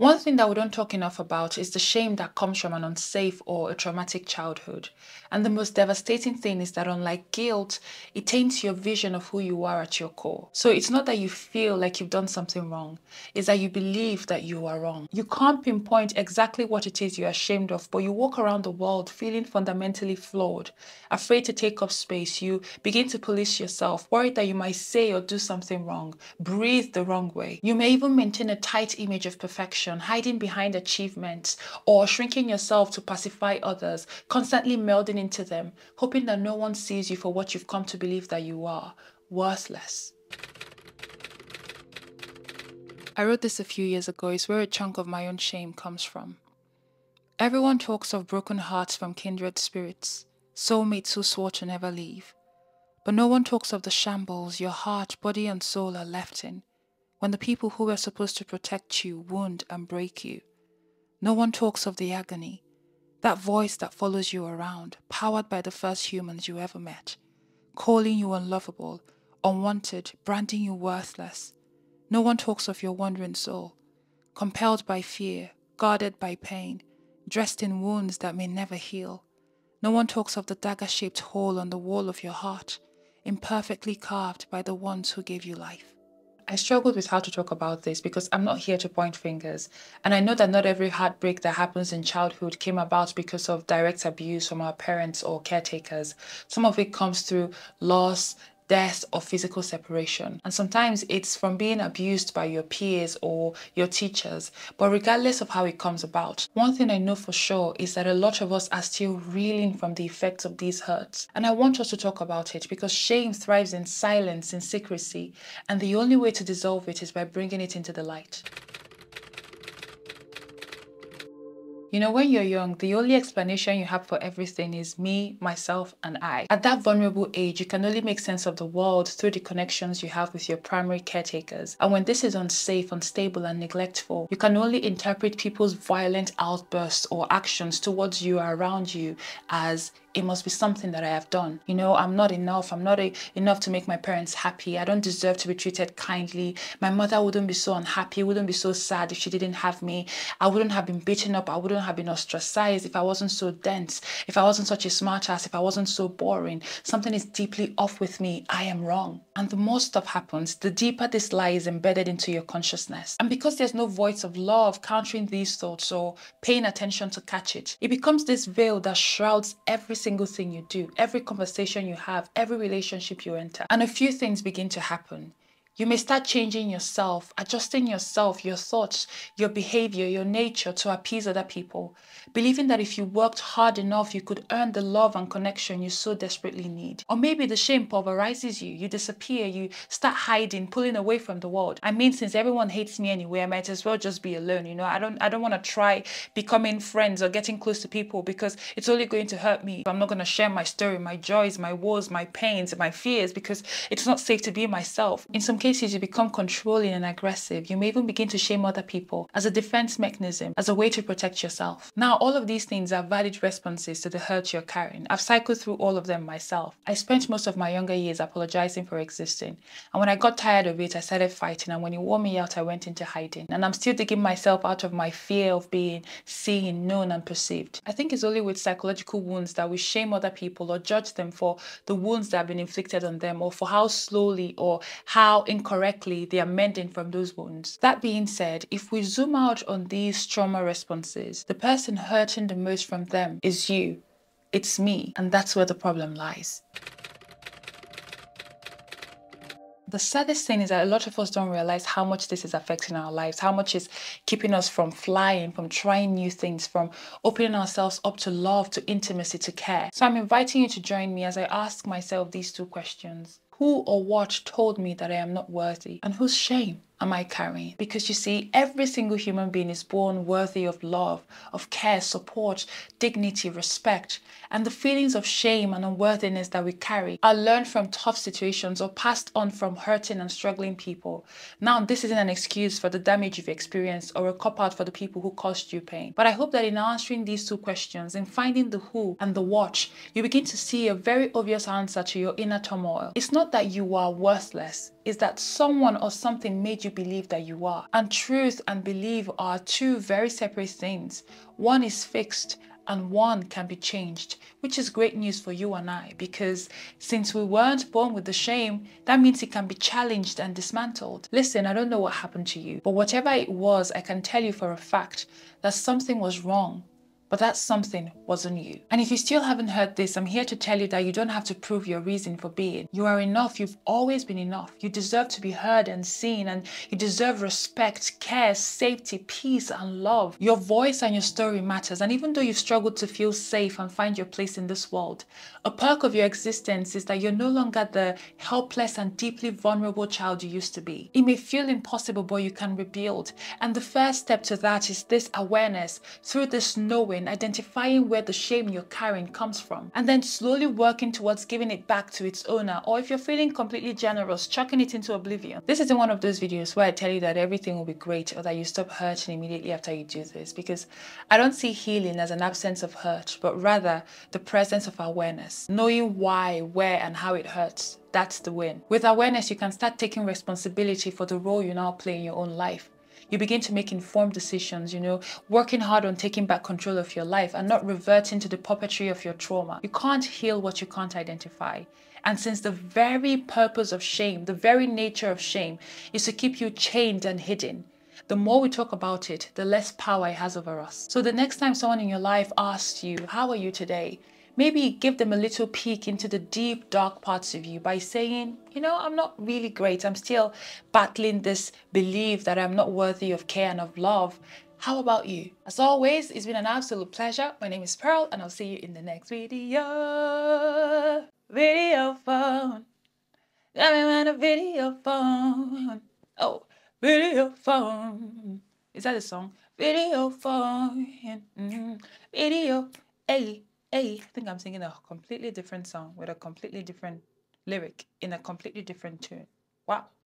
One thing that we don't talk enough about is the shame that comes from an unsafe or a traumatic childhood. And the most devastating thing is that, unlike guilt, it taints your vision of who you are at your core. So it's not that you feel like you've done something wrong, it's that you believe that you are wrong. You can't pinpoint exactly what it is you're ashamed of, but you walk around the world feeling fundamentally flawed, afraid to take up space. You begin to police yourself, worried that you might say or do something wrong, breathe the wrong way. You may even maintain a tight image of perfection, hiding behind achievements or shrinking yourself to pacify others, constantly melding into them, hoping that no one sees you for what you've come to believe that you are: worthless. I wrote this a few years ago. It's where a chunk of my own shame comes from. Everyone talks of broken hearts from kindred spirits, soulmates who swore to never leave. But no one talks of the shambles your heart, body, and soul are left in when the people who were supposed to protect you wound and break you. No one talks of the agony, that voice that follows you around, powered by the first humans you ever met, calling you unlovable, unwanted, branding you worthless. No one talks of your wandering soul, compelled by fear, guarded by pain, dressed in wounds that may never heal. No one talks of the dagger-shaped hole on the wall of your heart, imperfectly carved by the ones who gave you life. I struggled with how to talk about this because I'm not here to point fingers. And I know that not every heartbreak that happens in childhood came about because of direct abuse from our parents or caretakers. Some of it comes through loss, death, or physical separation. And sometimes it's from being abused by your peers or your teachers. But regardless of how it comes about, one thing I know for sure is that a lot of us are still reeling from the effects of these hurts. And I want us to talk about it because shame thrives in silence, in secrecy, and the only way to dissolve it is by bringing it into the light. You know, when you're young, the only explanation you have for everything is me, myself, and I. At that vulnerable age, you can only make sense of the world through the connections you have with your primary caretakers. And when this is unsafe, unstable, and neglectful, you can only interpret people's violent outbursts or actions towards you or around you as it must be something that I have done. You know, I'm not enough. I'm not enough to make my parents happy. I don't deserve to be treated kindly. My mother wouldn't be so unhappy, wouldn't be so sad if she didn't have me. I wouldn't have been beaten up. I wouldn't have been ostracized if I wasn't so dense, if I wasn't such a smart ass, if I wasn't so boring. Something is deeply off with me. I am wrong. And the more stuff happens, the deeper this lie is embedded into your consciousness. And because there's no voice of love countering these thoughts or paying attention to catch it, it becomes this veil that shrouds every single thing you do, every conversation you have, every relationship you enter. And a few things begin to happen. You may start changing yourself, adjusting yourself, your thoughts, your behavior, your nature to appease other people, believing that if you worked hard enough, you could earn the love and connection you so desperately need. Or maybe the shame pulverizes you, you disappear, you start hiding, pulling away from the world. I mean, since everyone hates me anyway, I might as well just be alone, you know? I don't want to try becoming friends or getting close to people because it's only going to hurt me. I'm not going to share my story, my joys, my woes, my pains, my fears because it's not safe to be myself. In some cases, you become controlling and aggressive. You may even begin to shame other people as a defense mechanism, as a way to protect yourself. Now, all of these things are valid responses to the hurt you're carrying. I've cycled through all of them myself. I spent most of my younger years apologizing for existing. And when I got tired of it, I started fighting. And when it wore me out, I went into hiding. And I'm still digging myself out of my fear of being seen, known, and perceived. I think it's only with psychological wounds that we shame other people or judge them for the wounds that have been inflicted on them or for how slowly or how incorrectly they are mending from those wounds. That being said, if we zoom out on these trauma responses, the person hurting the most from them is you. It's me. And that's where the problem lies. The saddest thing is that a lot of us don't realize how much this is affecting our lives, how much is keeping us from flying, from trying new things, from opening ourselves up to love, to intimacy, to care. So I'm inviting you to join me as I ask myself these two questions. Who or what told me that I am not worthy? And whose shame am I carrying? Because you see, every single human being is born worthy of love, of care, support, dignity, respect. And the feelings of shame and unworthiness that we carry are learned from tough situations or passed on from hurting and struggling people. Now, this isn't an excuse for the damage you've experienced or a cop-out for the people who caused you pain. But I hope that in answering these two questions, in finding the who and the what, you begin to see a very obvious answer to your inner turmoil. It's not that you are worthless. is that someone or something made you believe that you are. And truth and belief are two very separate things. One is fixed and one can be changed, which is great news for you and I, because since we weren't born with the shame, that means it can be challenged and dismantled. Listen, I don't know what happened to you, but whatever it was, I can tell you for a fact that something was wrong. But that something wasn't you. And if you still haven't heard this, I'm here to tell you that you don't have to prove your reason for being. You are enough. You've always been enough. You deserve to be heard and seen, and you deserve respect, care, safety, peace, and love. Your voice and your story matters. And even though you've struggled to feel safe and find your place in this world, a perk of your existence is that you're no longer the helpless and deeply vulnerable child you used to be. It may feel impossible, but you can rebuild. And the first step to that is this awareness. Through this knowing, identifying where the shame you're carrying comes from, and then slowly working towards giving it back to its owner, or if you're feeling completely generous, chucking it into oblivion. This isn't one of those videos where I tell you that everything will be great or that you stop hurting immediately after you do this, because I don't see healing as an absence of hurt, but rather the presence of awareness, knowing why, where, and how it hurts. That's the win. With awareness, you can start taking responsibility for the role you now play in your own life. You begin to make informed decisions, working hard on taking back control of your life and not reverting to the puppetry of your trauma. You can't heal what you can't identify. And since the very purpose of shame, the very nature of shame, is to keep you chained and hidden, the more we talk about it, the less power it has over us. So the next time someone in your life asks you, how are you today? Maybe give them a little peek into the deep, dark parts of you by saying, I'm not really great. I'm still battling this belief that I'm not worthy of care and of love. How about you? As always, it's been an absolute pleasure. My name is Pearl, and I'll see you in the next video. Video phone. Got me on a video phone. Oh, video phone. Is that a song? Video phone. Video. Hey. I think I'm singing a completely different song with a completely different lyric in a completely different tune. Wow.